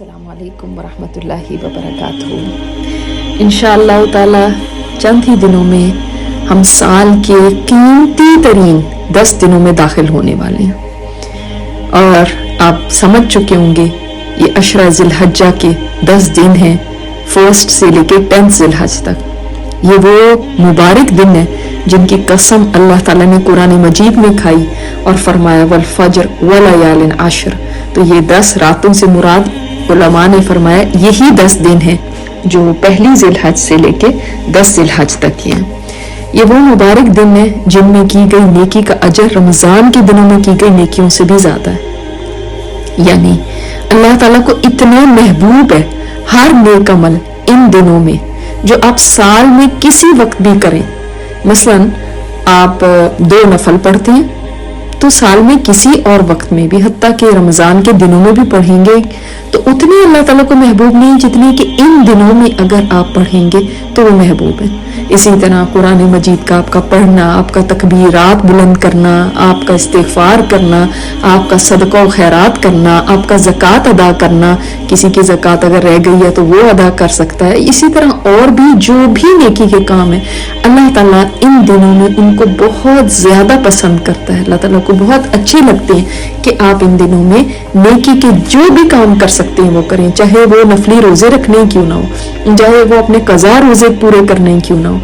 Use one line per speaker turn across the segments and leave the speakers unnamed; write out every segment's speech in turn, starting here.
السلام علیکم ورحمۃ اللہ وبرکاتہ۔ انشاءاللہ تعالی چند ہی دنوں میں ہم سال کے قیمتی ترین 10 دنوں میں داخل ہونے والے ہیں، اور آپ سمجھ چکے ہوں گے یہ عشرہ ذی الحجہ کے 10 دن ہیں، 1 سے لے کے 10 ذی الحج تک۔ یہ وہ مبارک دن ہیں جن کی قسم اللہ تعالیٰ نے قرآن مجید میں کھائی اور فرمایا والفجر ولیال عشر۔ تو یہ 10 راتوں سے مراد علماء نے فرمایا یہی 10 دن ہیں جو پہلی ذی الحج سے لے کے 10 ذی الحج تک ہیں۔ یہ وہ مبارک دن ہیں جن میں کی گئی نیکی کا اجر رمضان کے دنوں میں کی گئی نیکیوں سے بھی زیادہ ہے، یعنی اللہ تعالیٰ کو اتنا محبوب ہے ہر نیک عمل ان دنوں میں جو آپ سال میں کسی وقت بھی کریں۔ مثلا آپ 2 نفل پڑھتے ہیں تو سال میں کسی اور وقت میں بھی، حتیٰ کہ رمضان کے دنوں میں بھی پڑھیں گے تو اتنی اللہ تعالیٰ کو محبوب نہیں جتنی کہ ان دنوں میں اگر آپ پڑھیں گے تو وہ محبوب ہے۔ اسی طرح قرآن مجید کا آپ کا پڑھنا، آپ کا تکبیرات بلند کرنا، آپ کا استغفار کرنا، آپ کا صدقہ و خیرات کرنا، آپ کا زکوٰۃ ادا کرنا، کسی کی زکوٰۃ اگر رہ گئی ہے تو وہ ادا کر سکتا ہے۔ اسی طرح اور بھی جو بھی نیکی کے کام ہیں اللہ تعالیٰ ان دنوں میں ان کو بہت زیادہ پسند کرتا ہے۔ اللہ تعالیٰ کو بہت اچھے لگتے ہیں کہ آپ ان دنوں میں نیکی کے جو بھی کام کر سکتے ہیں وہ کریں، چاہے وہ نفلی روزے رکھنے کیوں نہ ہو، چاہے وہ اپنے قضا روزے پورے کرنے کیوں نہ ہو۔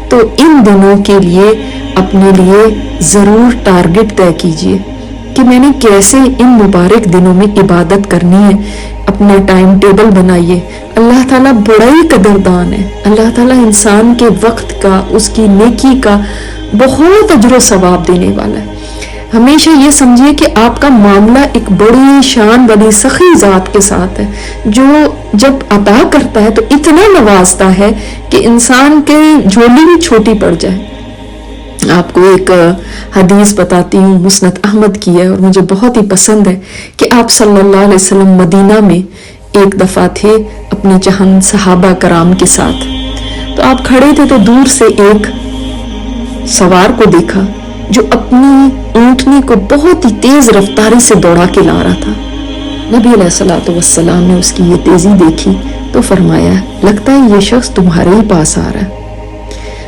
تو ان دنوں کے لیے اپنے لیے ضرور ٹارگٹ طے کیجئے کہ میں نے کیسے ان مبارک دنوں میں عبادت کرنی ہے، اپنا ٹائم ٹیبل بنائیے۔ اللہ تعالیٰ بڑا ہی قدردان ہے، اللہ تعالیٰ انسان کے وقت کا، اس کی نیکی کا بہت اجر و ثواب دینے والا ہے۔ ہمیشہ یہ سمجھیے کہ آپ کا معاملہ ایک بڑی شان والی سخی ذات کے ساتھ ہے جو جب عطا کرتا ہے تو اتنا نوازتا ہے کہ انسان کے جھولی بھی چھوٹی پڑ جائے۔ آپ کو ایک حدیث بتاتی ہوں، مسند احمد کی ہے اور مجھے بہت ہی پسند ہے کہ آپ صلی اللہ علیہ وسلم مدینہ میں ایک دفعہ تھے اپنے چند صحابہ کرام کے ساتھ، تو آپ کھڑے تھے تو دور سے ایک سوار کو دیکھا جو اپنی اونٹنی کو بہت ہی تیز رفتاری سے دوڑا کے لا رہا تھا۔ نبی علیہ الصلوۃ والسلام نے اس کی یہ تیزی دیکھی تو فرمایا لگتا ہے یہ شخص تمہارے ہی پاس آ رہا ہے۔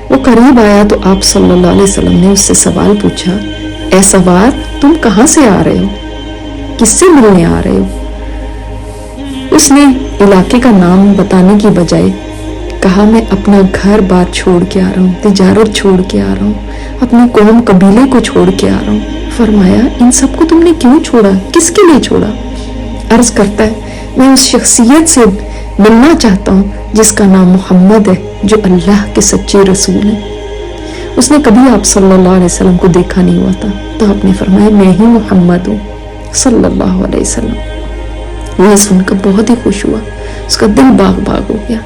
وہ قریب آیا تو آپ صلی اللہ علیہ وسلم نے اس سے سوال پوچھا، اے سوار تم کہاں سے آ رہے ہو، کس سے ملنے آ رہے ہو؟ اس نے علاقے کا نام بتانے کی بجائے کہا میں اپنا گھر بار چھوڑ کے آ رہا ہوں، تجارت چھوڑ کے آ رہا ہوں، اپنی قوم قبیلے کو چھوڑ کے آ رہا ہوں۔ فرمایا ان سب کو تم نے کیوں چھوڑا، کس کے لیے چھوڑا؟ عرض کرتا ہے میں اس شخصیت سے ملنا چاہتا ہوں جس کا نام محمد ہے، جو اللہ کے سچے رسول ہیں۔ اس نے کبھی آپ صلی اللہ علیہ وسلم کو دیکھا نہیں ہوا تھا تو آپ نے فرمایا میں ہی محمد ہوں صلی اللہ علیہ وسلم۔ وہ سن کر بہت ہی خوش ہوا، اس کا دل باغ باغ ہو گیا،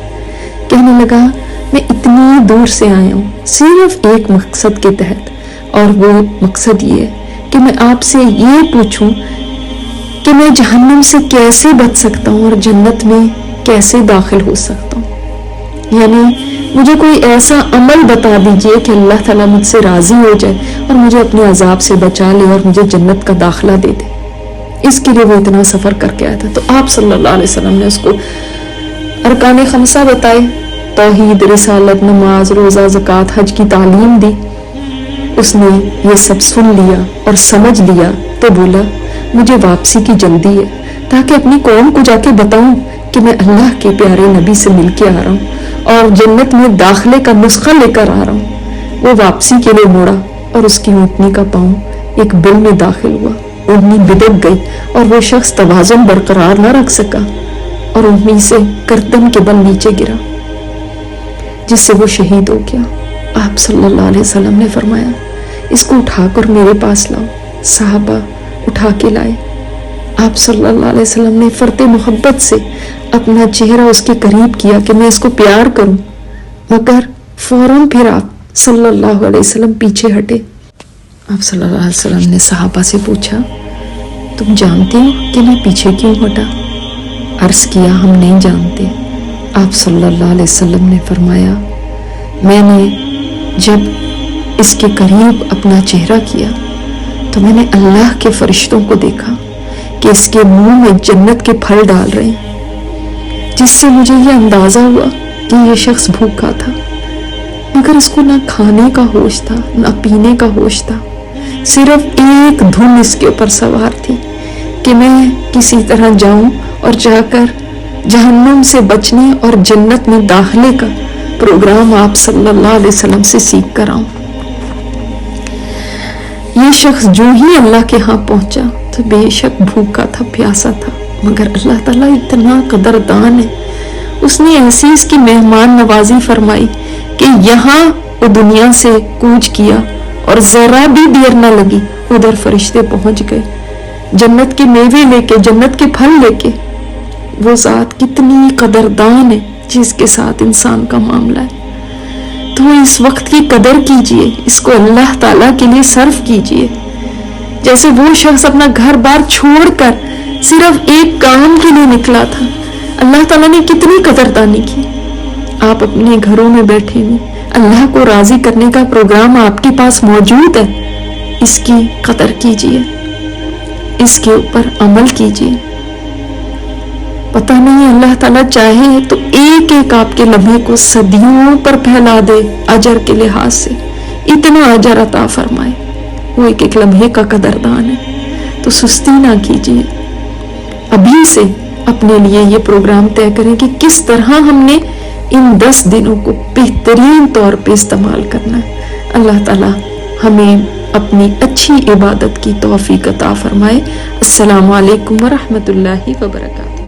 کہنے لگا میں اتنی دور سے آیا ہوں صرف ایک مقصد کے تحت، اور وہ مقصد یہ ہے کہ میں آپ سے یہ پوچھوں کہ میں جہنم سے کیسے بچ سکتا ہوں اور جنت میں کیسے داخل ہو سکتا ہوں۔ یعنی مجھے کوئی ایسا عمل بتا دیجئے کہ اللہ تعالیٰ مجھ سے راضی ہو جائے اور مجھے اپنے عذاب سے بچا لے اور مجھے جنت کا داخلہ دے دے۔ اس کے لیے وہ اتنا سفر کر کے آیا تھا۔ تو آپ صلی اللہ علیہ وسلم نے اس کو ارکان خمسہ بتائے، توحید، رسالت، نماز، روزہ، زکوٰۃ، حج کی تعلیم دی۔ اس نے یہ سب سن لیا اور سمجھ لیا تو بولا مجھے واپسی کی جلدی ہے تاکہ اپنی قوم کو جا کے بتاؤں کہ میں اللہ کے پیارے نبی سے مل کے آ رہا ہوں اور جنت میں داخلے کا نسخہ لے کر آ رہا ہوں۔ وہ واپسی کے لیے مڑا اور اس کی اونٹنی کا پاؤں ایک بل میں داخل ہوا، اونٹنی بدک گئی اور وہ شخص توازن برقرار نہ رکھ سکا اور اونٹنی سے گردن کے بل نیچے گرا جس سے وہ شہید ہو گیا۔ آپ صلی اللہ علیہ وسلم نے فرمایا اس کو اٹھا کر میرے پاس لاؤ۔ صحابہ اٹھا کے لائے۔ آپ صلی اللہ علیہ وسلم نے فرط محبت سے اپنا چہرہ اس کے قریب کیا کہ میں اس کو پیار کروں، مگر فوراً پھر آپ صلی اللہ علیہ وسلم پیچھے ہٹے۔ آپ صلی اللہ علیہ وسلم نے صحابہ سے پوچھا تم جانتے ہو کہ میں پیچھے کیوں ہٹا؟ عرض کیا ہم نہیں جانتے۔ آپ صلی اللہ علیہ وسلم نے فرمایا میں نے جب اس کے قریب اپنا چہرہ کیا تو میں نے اللہ کے فرشتوں کو دیکھا کہ اس کے منہ میں جنت کے پھل ڈال رہے ہیں جس سے مجھے یہ اندازہ ہوا کہ یہ شخص بھوکا تھا، مگر اس کو نہ کھانے کا ہوش تھا نہ پینے کا ہوش تھا، صرف ایک دھن اس کے اوپر سوار تھی کہ میں کسی طرح جاؤں اور جا کر جہنم سے بچنے اور جنت میں داخلے کا پروگرام آپ صلی اللہ علیہ وسلم سے سیکھ کر آؤں۔ یہ شخص جو ہی اللہ کے ہاں پہنچا تو بے شک بھوکا تھا، پیاسا تھا، مگر اللہ تعالیٰ اتنا قدردان ہے، اس نے ایسی اس کی مہمان نوازی فرمائی کہ یہاں وہ دنیا سے کوچ کیا اور ذرا بھی دیر نہ لگی، ادھر فرشتے پہنچ گئے جنت کے میوے لے کے، جنت کے پھل لے کے۔ وہ ذات کتنی قدردان ہے جس کے ساتھ انسان کا معاملہ ہے۔ تو اس وقت کی قدر کیجئے، اس کو اللہ تعالیٰ کے لیے صرف کیجئے، جیسے وہ شخص اپنا گھر بار چھوڑ کر صرف ایک کام کے لیے نکلا تھا۔ اللہ تعالیٰ نے کتنی قدردانی کی۔ آپ اپنے گھروں میں بیٹھے ہوئے، اللہ کو راضی کرنے کا پروگرام آپ کے پاس موجود ہے، اس کی قدر کیجئے، اس کے اوپر عمل کیجئے۔ پتہ نہیں اللہ تعالیٰ چاہے تو ایک ایک آپ کے لمحے کو صدیوں پر پھیلا دے اجر کے لحاظ سے، اتنا اجر عطا فرمائے۔ وہ ایک ایک لمحے کا قدردان ہے، تو سستی نہ کیجیے۔ ابھی سے اپنے لیے یہ پروگرام طے کریں کہ کس طرح ہم نے ان 10 دنوں کو بہترین طور پہ استعمال کرنا ہے۔ اللہ تعالیٰ ہمیں اپنی اچھی عبادت کی توفیق عطا فرمائے۔ السلام علیکم ورحمۃ اللہ وبرکاتہ۔